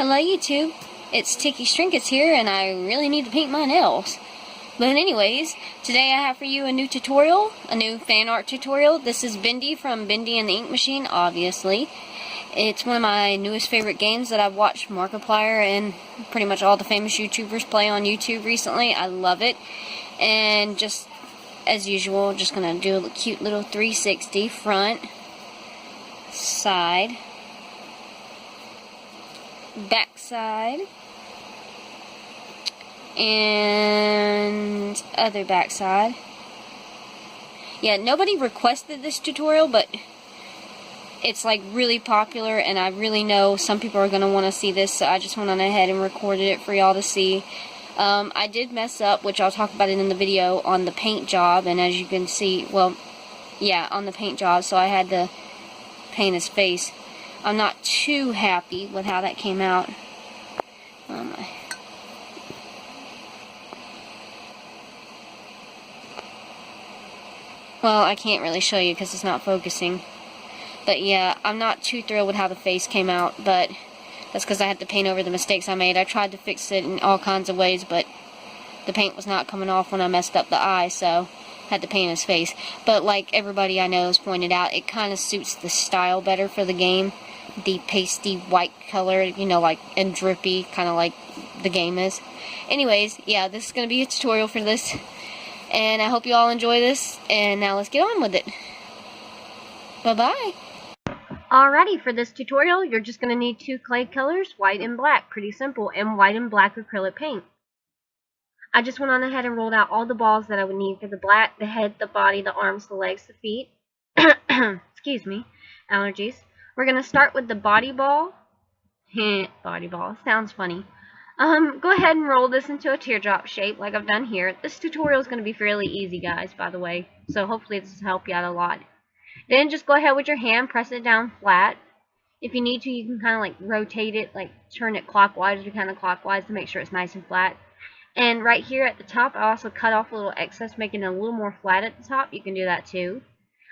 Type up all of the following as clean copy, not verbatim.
Hello YouTube, it's Ticky Trinkets here, and I really need to paint my nails. But anyways, today I have for you a new tutorial, a new fan art tutorial. This is Bendy from Bendy and the Ink Machine, obviously. It's one of my newest favorite games that I've watched Markiplier and pretty much all the famous YouTubers play on YouTube recently. I love it. And just as usual, just gonna do a cute little 360 front, side, back side, and other back side. Yeah, nobody requested this tutorial, but it's like really popular, and I really know some people are going to want to see this, so I just went on ahead and recorded it for y'all to see. I did mess up, which I'll talk about it in the video, on the paint job, and as you can see, well, yeah, on the paint job, so I had to paint his face. I'm not too happy with how that came out. Well, I can't really show you because it's not focusing. But yeah, I'm not too thrilled with how the face came out, but that's because I had to paint over the mistakes I made. I tried to fix it in all kinds of ways, but the paint was not coming off when I messed up the eye, so had to paint his face. But like everybody I know has pointed out, it kind of suits the style better for the game. The pasty white color, you know, like, and drippy, kind of like the game is. Anyways, yeah, this is going to be a tutorial for this, and I hope you all enjoy this, and now let's get on with it. Bye-bye. Alrighty, for this tutorial, you're just going to need two clay colors, white and black, pretty simple, and white and black acrylic paint. I just went on ahead and rolled out all the balls that I would need for the black, the head, the body, the arms, the legs, the feet. Excuse me, allergies. We're going to start with the body ball. Body ball, sounds funny. Go ahead and roll this into a teardrop shape like I've done here. This tutorial is going to be fairly easy, guys, by the way, so hopefully this will help you out a lot. Then just go ahead with your hand, press it down flat. If you need to, you can kind of like rotate it, like turn it clockwise or counterclockwise to make sure it's nice and flat. And right here at the top, I also cut off a little excess, making it a little more flat at the top. You can do that too.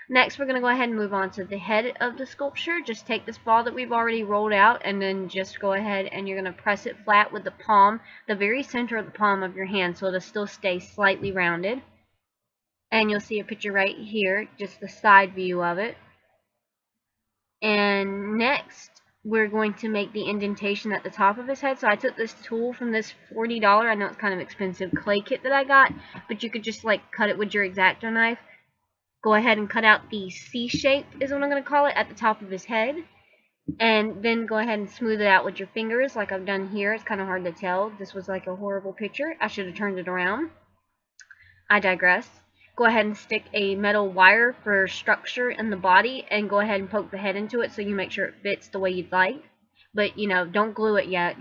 Next, we're going to go ahead and move on to the head of the sculpture. Just take this ball that we've already rolled out, and then just go ahead and you're going to press it flat with the palm, the very center of the palm of your hand, so it'll still stay slightly rounded. And you'll see a picture right here, just the side view of it. And next, we're going to make the indentation at the top of his head. So I took this tool from this $40, I know it's kind of expensive, clay kit that I got, but you could just like cut it with your X-Acto knife. Go ahead and cut out the C shape, is what I'm going to call it, at the top of his head. And then go ahead and smooth it out with your fingers like I've done here. It's kind of hard to tell. This was like a horrible picture. I should have turned it around. I digress. Go ahead and stick a metal wire for structure in the body, and go ahead and poke the head into it so you make sure it fits the way you'd like. But, you know, don't glue it yet.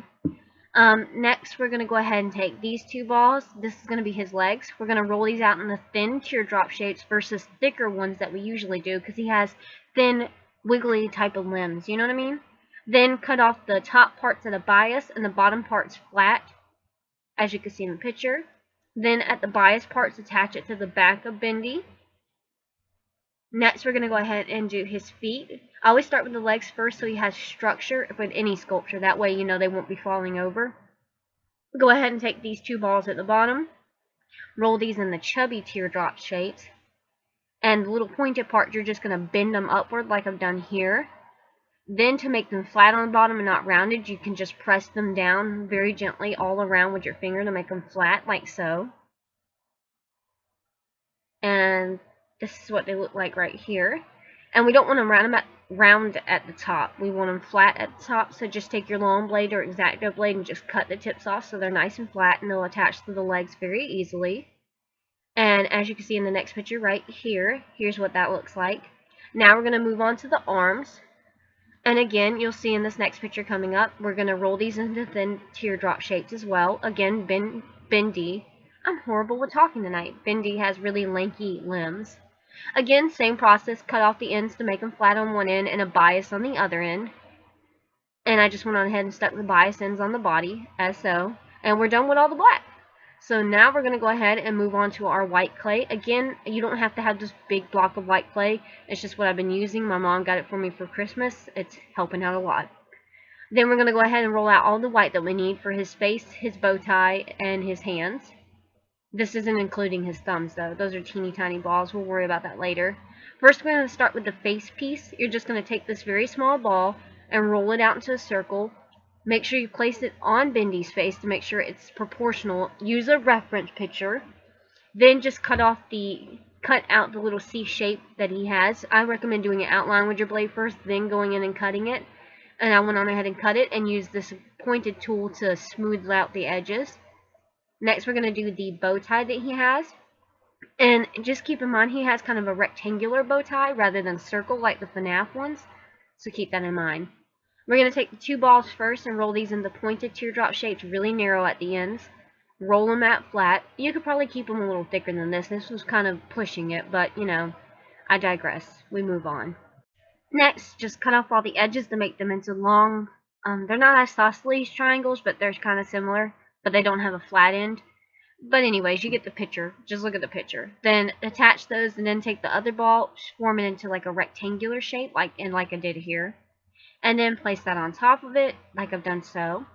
Next, we're going to go ahead and take these two balls. This is going to be his legs. We're going to roll these out in the thin teardrop shapes versus thicker ones that we usually do, because he has thin, wiggly type of limbs. You know what I mean? Then cut off the top parts at a bias and the bottom parts flat, as you can see in the picture. Then at the bias parts, attach it to the back of Bendy. Next, we're going to go ahead and do his feet. I always start with the legs first so he has structure with any sculpture. That way, you know, they won't be falling over. Go ahead and take these two balls at the bottom. Roll these in the chubby teardrop shapes. And the little pointed parts, you're just going to bend them upward like I've done here. Then to make them flat on the bottom and not rounded, you can just press them down very gently all around with your finger to make them flat, like so. And this is what they look like right here. And we don't want them round at the top. We want them flat at the top, so just take your long blade or X-Acto blade and just cut the tips off so they're nice and flat, and they'll attach to the legs very easily. And as you can see in the next picture right here, here's what that looks like. Now we're going to move on to the arms. And again, you'll see in this next picture coming up, we're going to roll these into thin teardrop shapes as well. Again, Bendy. I'm horrible with talking tonight. Bendy has really lanky limbs. Again, same process, cut off the ends to make them flat on one end and a bias on the other end. And I just went on ahead and stuck the bias ends on the body, as so. And we're done with all the black. So now we're going to go ahead and move on to our white clay. Again, you don't have to have this big block of white clay. It's just what I've been using. My mom got it for me for Christmas. It's helping out a lot. Then we're going to go ahead and roll out all the white that we need for his face, his bow tie, and his hands. This isn't including his thumbs, though. Those are teeny tiny balls. We'll worry about that later. First, we're going to start with the face piece. You're just going to take this very small ball and roll it out into a circle. Make sure you place it on Bendy's face to make sure it's proportional. Use a reference picture. Then just cut out the little C shape that he has. I recommend doing an outline with your blade first, then going in and cutting it. And I went on ahead and cut it and used this pointed tool to smooth out the edges. Next, we're going to do the bow tie that he has. And just keep in mind, he has kind of a rectangular bow tie rather than a circle like the FNAF ones. So keep that in mind. We're going to take the two balls first and roll these into pointed teardrop shapes, really narrow at the ends. Roll them out flat. You could probably keep them a little thicker than this. This was kind of pushing it, but, you know, I digress. We move on. Next, just cut off all the edges to make them into long, they're not isosceles triangles, but they're kind of similar, but they don't have a flat end. But anyways, you get the picture. Just look at the picture. Then attach those and then take the other ball, form it into like a rectangular shape, like I did here. And then place that on top of it, like I've done so.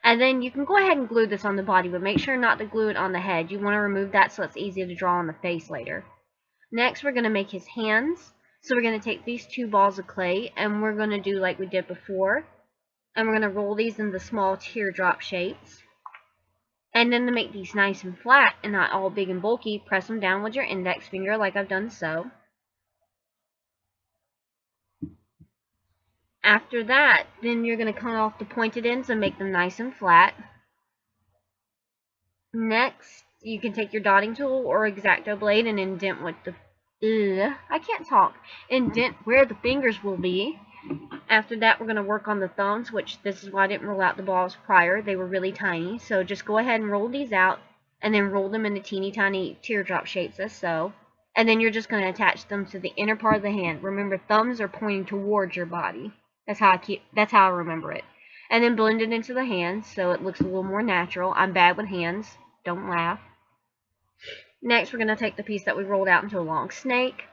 And then you can go ahead and glue this on the body, but make sure not to glue it on the head. You want to remove that so it's easier to draw on the face later. Next, we're going to make his hands. So we're going to take these two balls of clay, and we're going to do like we did before. And we're going to roll these into small teardrop shapes. And then to make these nice and flat and not all big and bulky, press them down with your index finger like I've done so. After that, then you're going to cut off the pointed ends and make them nice and flat. Next, you can take your dotting tool or X-Acto blade and indent with the indent where the fingers will be. After that, we're going to work on the thumbs, which this is why I didn't roll out the balls prior. They were really tiny. So just go ahead and roll these out and then roll them into teeny tiny teardrop shapes as so. And then you're just going to attach them to the inner part of the hand. Remember, thumbs are pointing towards your body. That's how I remember it. And then blend it into the hands so it looks a little more natural. I'm bad with hands. Don't laugh. Next, we're going to take the piece that we rolled out into a long snake.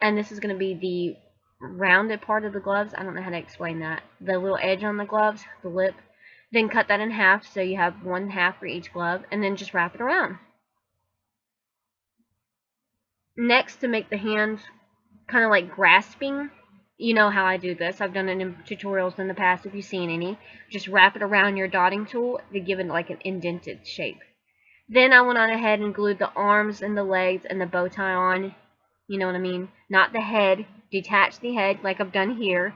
And this is going to be the rounded part of the gloves. I don't know how to explain that. The little edge on the gloves, the lip. Then cut that in half so you have one half for each glove. And then just wrap it around. Next, to make the hands kind of like grasping, you know how I do this. I've done it in tutorials in the past if you've seen any. Just wrap it around your dotting tool to give it like an indented shape. Then I went on ahead and glued the arms and the legs and the bow tie on. You know what I mean? Not the head. Detach the head like I've done here.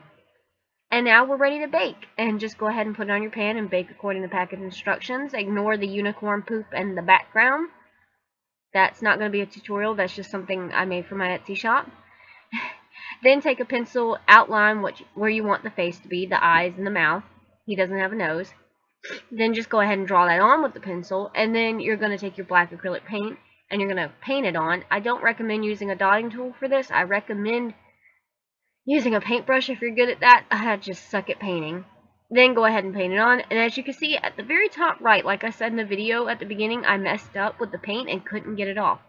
And now we're ready to bake. And just go ahead and put it on your pan and bake according to package instructions. Ignore the unicorn poop and the background. That's not going to be a tutorial. That's just something I made for my Etsy shop. Then take a pencil, outline where you want the face to be, the eyes and the mouth. He doesn't have a nose. Then just go ahead and draw that on with the pencil. And then you're going to take your black acrylic paint and you're going to paint it on. I don't recommend using a dotting tool for this. I recommend using a paintbrush if you're good at that. I just suck at painting. Then go ahead and paint it on. And as you can see at the very top right, like I said in the video at the beginning, I messed up with the paint and couldn't get it off.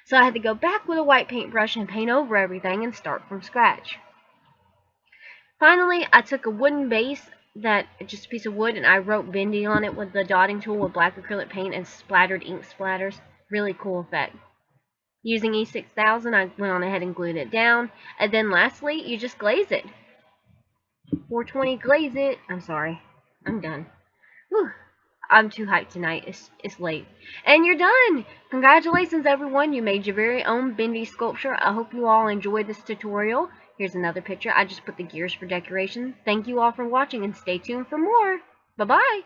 So I had to go back with a white paintbrush and paint over everything and start from scratch. Finally, I took a wooden base, just a piece of wood, and I wrote Bendy on it with the dotting tool with black acrylic paint and splattered ink splatters. Really cool effect. Using E6000, I went on ahead and glued it down. And then lastly, you just glaze it. 420 glaze it. I'm sorry. I'm done. Whew. I'm too hyped tonight. It's late. And you're done! Congratulations, everyone. You made your very own Bendy sculpture. I hope you all enjoyed this tutorial. Here's another picture. I just put the gears for decoration. Thank you all for watching and stay tuned for more. Bye-bye!